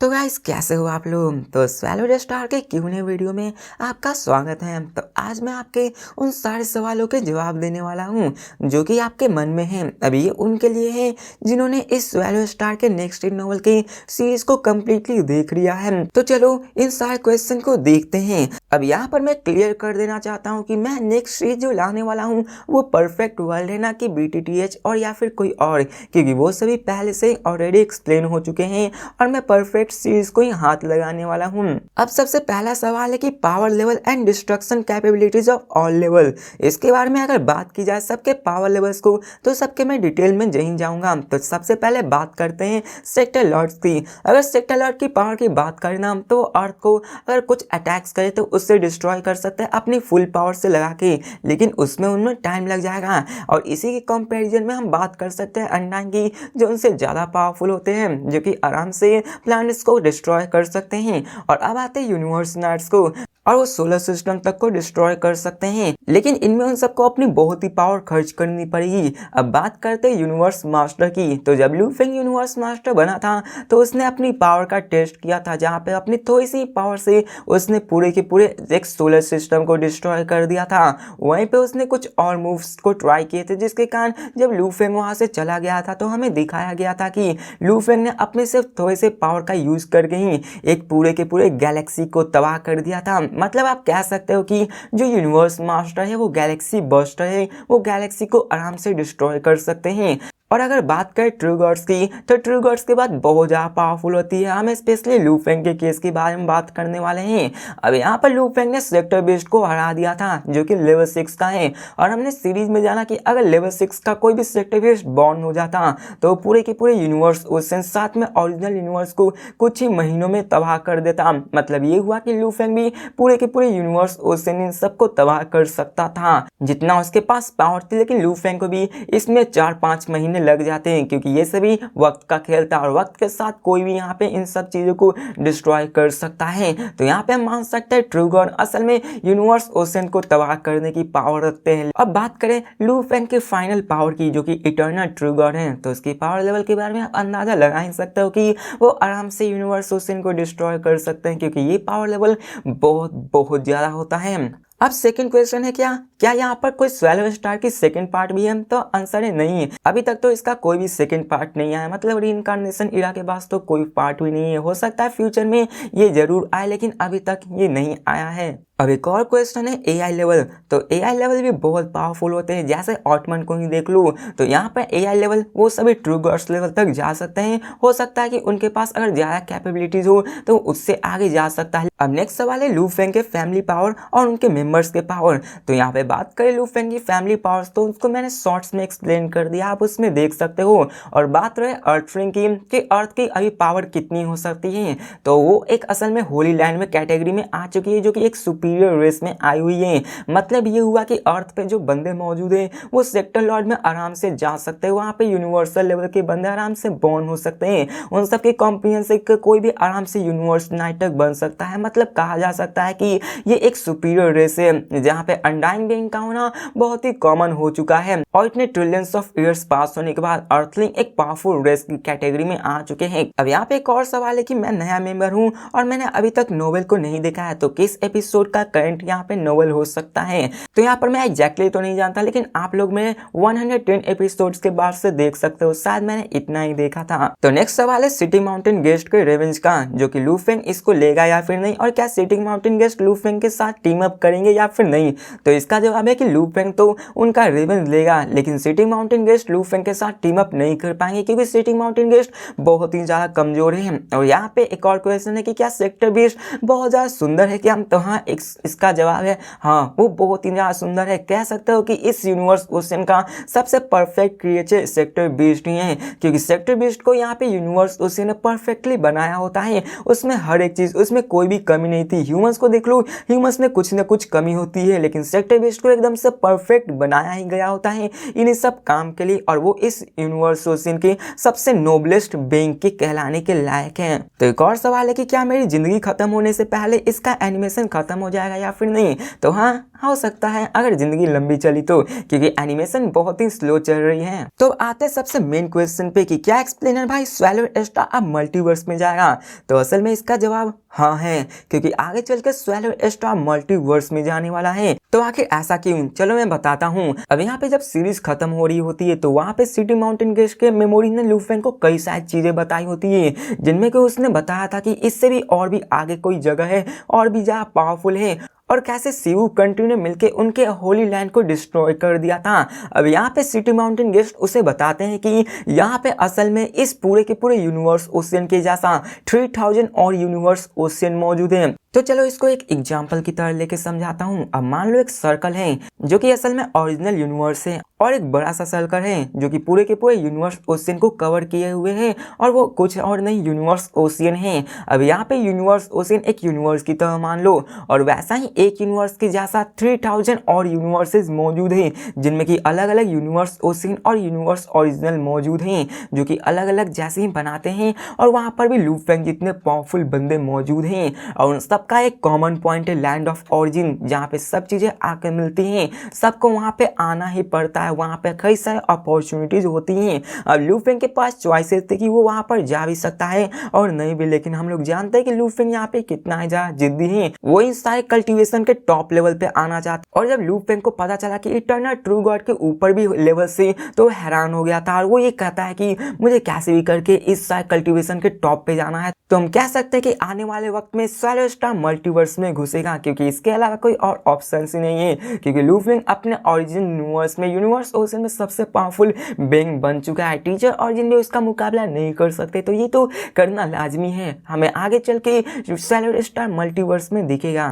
तो गाइस कैसे हो आप लोग। तो स्वैलो स्टार के क्यूने वीडियो में आपका स्वागत है। तो आज मैं आपके उन सारे सवालों के जवाब देने वाला हूं जो कि आपके मन में हैं। अभी ये उनके लिए है जिन्होंने इस स्वैलो स्टार के नेक्स्ट इन नॉवल की सीरीज को कम्प्लीटली देख लिया है। तो चलो इन सारे क्वेश्चन को देखते हैं। अब यहाँ पर मैं क्लियर कर देना चाहता हूँ कि मैं नेक्स्ट सीरीज जो लाने वाला हूँ वो परफेक्ट वर्ल्ड है, ना कि BTTH और या फिर कोई और, क्योंकि वो सभी पहले से ऑलरेडी एक्सप्लेन हो चुके हैं और मैं परफेक्ट सीरीज को ही हाथ लगाने वाला हूँ। अब सबसे पहला सवाल है कि power level and destruction capabilities of all level. इसके बारे में अगर बात की जाए सबके पावर लेवल्स को, तो सबके मैं डिटेल में नहीं जाऊंगा। तो सबसे पहले बात करते हैं सेक्टर लॉर्ड्स की। अगर सेक्टर लॉर्ड की पावर की बात करें ना, तो अर्थ को अगर कुछ अटैक्स करे तो उससे डिस्ट्रॉय कर सकते हैं अपनी फुल पावर से लगा के, लेकिन उसमें उनमें टाइम लग जाएगा। और इसी के कंपैरिजन में हम बात कर सकते हैं अनडाइन की, जो उनसे ज़्यादा पावरफुल होते हैं, जो कि आराम से प्लैनेट्स को डिस्ट्रॉय कर सकते हैं। और अब आते हैं यूनिवर्स नाइट्स को, और वो सोलर सिस्टम तक को डिस्ट्रॉय कर सकते हैं, लेकिन इनमें उन सबको अपनी बहुत ही पावर खर्च करनी पड़ेगी। अब बात करते हैं यूनिवर्स मास्टर की। तो जब लू फेंग यूनिवर्स मास्टर बना था तो उसने अपनी पावर का टेस्ट किया था, जहाँ पे अपनी थोड़ी सी पावर से उसने पूरे के पूरे एक सोलर सिस्टम को डिस्ट्रॉय कर दिया था। वहीं पे उसने कुछ और मूव्स को ट्राई किए थे, जिसके कारण जब लू फेंग वहाँ से चला गया था तो हमें दिखाया गया था कि लू फेंग ने अपने सिर्फ थोड़े से पावर का यूज करके ही एक पूरे के पूरे गैलेक्सी को तबाह कर दिया था। मतलब आप कह सकते हो कि जो यूनिवर्स मास्टर है वो गैलेक्सी बस्टर है, वो गैलेक्सी को आराम से डिस्ट्रॉय कर सकते हैं। और अगर बात करें ट्रू गॉड्स की, तो ट्रू गॉड्स के बाद बहुत ज़्यादा पावरफुल होती है। हम स्पेशली लू फेंग के केस के बारे में बात करने वाले हैं। अब यहाँ पर लू फेंग ने सेक्टर बीस्ट को हरा दिया था, जो कि लेवल 6 का है। और हमने सीरीज में जाना कि अगर लेवल 6 का कोई भी सेक्टर बीस्ट बॉर्न हो जाता तो पूरे के पूरे यूनिवर्स ओशन साथ में ओरिजिनल यूनिवर्स को कुछ ही महीनों में तबाह कर देता। मतलब ये हुआ कि लू फेंग भी पूरे के पूरे यूनिवर्स ओशन इन सबको तबाह कर सकता था जितना उसके पास पावर थी। लेकिन लू फेंग को भी इसमें 4-5 महीने लग जाते हैं, क्योंकि ये सभी वक्त का खेल था और वक्त के साथ कोई भी यहाँ पे इन सब चीजों को डिस्ट्रॉय कर सकता है। तो यहाँ पे हम मान सकते हैं ट्रू गॉड असल में यूनिवर्स ओशन को तबाह करने की पावर रखते हैं। अब बात करें लू फेंग की फाइनल पावर की, जो कि इटर्नल ट्रू गॉड है, तो उसकी पावर लेवल के बारे में आप अंदाजा लगा ही सकते हो कि वो आराम से यूनिवर्स ओशन को डिस्ट्रॉय कर सकते हैं, क्योंकि ये पावर लेवल बहुत बहुत ज्यादा होता है। अब सेकंड क्वेश्चन है क्या यहाँ पर कोई स्वैलो स्टार की सेकंड पार्ट भी है? तो आंसर है नहीं है। अभी तक तो इसका कोई भी सेकंड पार्ट नहीं आया, मतलब रीइंकार्नेशन इरा के पास तो कोई पार्ट भी नहीं है। हो सकता है फ्यूचर में ये जरूर आए, लेकिन अभी तक ये नहीं आया है। अब एक और क्वेश्चन है AI लेवल। तो AI लेवल भी बहुत पावरफुल होते हैं, जैसे ऑटमन को ही देख लो। तो यहाँ पर AI लेवल वो सभी ट्रू गॉड्स लेवल तक जा सकते हैं। हो सकता है कि उनके पास अगर ज़्यादा कैपेबिलिटीज हो तो उससे आगे जा सकता है। अब नेक्स्ट सवाल है लू फेंग के फैमिली पावर और उनके मेंबर्स के पावर। तो यहाँ पे बात करें लू फेंग की फैमिली पावर्स, तो उसको मैंने शॉर्ट्स में एक्सप्लेन कर दिया, आप उसमें देख सकते हो। और बात रहे अर्थ रिंग की कि अर्थ की अभी पावर कितनी हो सकती है, तो वो एक असल में होली लैंड में कैटेगरी में आ चुकी है, जो कि एक सुपीरियर रेस में आई हुई है। मतलब ये हुआ कि अर्थ पे जो बंदे मौजूद हैं वो सेक्टर लॉर्ड में आराम से जा सकते हैं। वहाँ पे यूनिवर्सल लेवल के बंदे आराम से बॉर्न हो सकते हैं। उन सब के कॉम्पिनियन से कोई भी आराम से यूनिवर्स नाइट तक बन सकता है। मतलब कहा जा सकता है कि ये एक सुपीरियर रेस है, जहाँ पे अनडाइन बीइंग का होना बहुत ही कॉमन हो चुका है। और इतने ट्रिलियंस ऑफ ईयर्स पास होने के बाद अर्थलिंग एक पावरफुल रेस की कैटेगरी में आ चुके हैं। अब यहाँ पे एक और सवाल है कि मैं नया मेंबर हूँ और मैंने अभी तक नोवेल को नहीं देखा है, तो किस एपिसोड का करंट यहाँ पे नोवेल हो सकता है? तो यहाँ पर मैं एग्जैक्टली तो नहीं जानता, लेकिन आप लोग में 110 एपिसोड्स के बाद से देख सकते हो, शायद मैंने इतना ही देखा था। तो नेक्स्ट सवाल है सिटी माउंटेन गेस्ट के रेवेंज का, जो कि लू फेंग इसको लेगा या फिर नहीं, और क्या सिटी माउंटेन गेस्ट लू फेंग के साथ टीम अप करेंगे या फिर नहीं? तो इसका जवाब है कि लू फेंग तो उनका रेवेंज लेगा, लेकिन सिटी माउंटेन गेस्ट लू फेंग के साथ टीम अप नहीं कर पाएंगे, क्योंकि सिटी माउंटेन गेस्ट बहुत ही ज्यादा कमजोर है। और यहाँ पे एक और क्वेश्चन है कि क्या सेक्टर बीस्ट बहुत ज्यादा सुंदर है क्या? तो हाँ, इसका जवाब है हाँ, वो बहुत ही ज्यादा सुंदर है। कह सकते हो कि इस यूनिवर्स ओशन का सबसे परफेक्ट क्रिएचर सेक्टर बीस्ट ही है, क्योंकि सेक्टर बीस्ट को यहाँ पे यूनिवर्स ओशन ने परफेक्टली बनाया होता है। उसमें हर एक चीज, उसमें कोई भी कमी नहीं थी। ह्यूमंस को देख लो, ह्यूमंस में कुछ न कुछ कमी होती है, लेकिन सेक्टर बीस्ट साइंटिस्ट को एकदम से परफेक्ट बनाया ही गया होता है इन सब काम के लिए, और वो इस यूनिवर्स ओशियन के सबसे नोबलेस्ट बीइंग के कहलाने के लायक हैं। तो एक और सवाल है कि क्या मेरी जिंदगी खत्म होने से पहले इसका एनिमेशन खत्म हो जाएगा या फिर नहीं? तो हाँ, हो सकता है अगर जिंदगी लंबी चली तो, क्योंकि एनिमेशन बहुत ही स्लो चल रही है। तो आते हैं सबसे मेन क्वेश्चन पे कि क्या एक्सप्लेनर भाई स्वैलो स्टार अब मल्टीवर्स में जाएगा? तो असल में इसका जवाब हाँ है, क्योंकि आगे चलकर स्वैलो स्टार मल्टीवर्स में जाने वाला है। तो आखिर ऐसा क्यों, चलो मैं बताता हूँ। अब यहाँ पे जब सीरीज खत्म हो रही होती है तो वहाँ पे सिटी माउंटेन गेस्ट के मेमोरी ने लू फेंग को कई सारी चीजें बताई होती है, जिनमें कि उसने बताया था कि इससे भी और भी आगे कोई जगह है और भी ज्यादा पावरफुल है, और कैसे सीवू कंट्री ने मिलकर उनके होली लैंड को डिस्ट्रॉय कर दिया था। अब यहाँ पे सिटी माउंटेन गेस्ट उसे बताते हैं कि यहाँ पे असल में इस पूरे के पूरे यूनिवर्स ओशियन के जैसा 3000 और यूनिवर्स ओशियन मौजूद है। तो चलो इसको एक एग्जाम्पल की तरह लेके समझाता हूँ। अब मान लो एक सर्कल है जो कि असल में ओरिजिनल यूनिवर्स है, और एक बड़ा सा सर्कल है जो कि पूरे के पूरे यूनिवर्स ओशियन को कवर किए हुए है, और वो कुछ और नहीं यूनिवर्स ओशियन है। अब यहाँ पे यूनिवर्स ओशियन एक यूनिवर्स की तरह मान लो, और वैसा ही एक यूनिवर्स के जैसा 3000 और यूनिवर्सेस मौजूद हैं, जिनमें कि अलग अलग यूनिवर्स ओशियन और यूनिवर्स ओरिजिनल मौजूद हैं, जो कि अलग अलग जैसे ही बनाते हैं। और वहाँ पर भी लू फेंग जितने पावरफुल बंदे मौजूद हैं, और उन सबका एक कॉमन पॉइंट है लैंड ऑफ ओरिजिन, जहाँ पे सब चीजें आकर मिलती हैं। सबको वहाँ पे आना ही पड़ता है, वहाँ पे कई सारे अपॉर्चुनिटीज होती हैं। अब लू फेंग के पास चॉइसेस थे कि वो वहाँ पर जा भी सकता है और नहीं भी, लेकिन हम लोग जानते हैं कि लू फेंग यहाँ पे कितना ज्यादा जिद्दी है। वो इन सारे कल्टीवेशन के टॉप लेवल पे आना चाहता, और जब लू फेंग को पता चला कि इटर्नल ट्रू गॉड के ऊपर भी लेवल से, तो हैरान हो गया था, और वो ये कहता है कि मुझे कैसे भी करके इस सारे कल्टीवेशन के टॉप पे जाना है। तो हम कह सकते हैं कि आने वाले वक्त में स्वैलो स्टार मल्टीवर्स में घुसेगा, क्योंकि इसके अलावा कोई और ऑप्शन ही नहीं है, क्योंकि लू फेंग अपने ओरिजिन यूनिवर्स में यूनिवर्स ओशियन में सबसे पावरफुल बीइंग बन चुका है। टीचर ओरिजिन में उसका मुकाबला नहीं कर सकते, तो ये तो करना लाजमी है, हमें आगे चल के स्वैलो स्टार मल्टीवर्स में दिखेगा।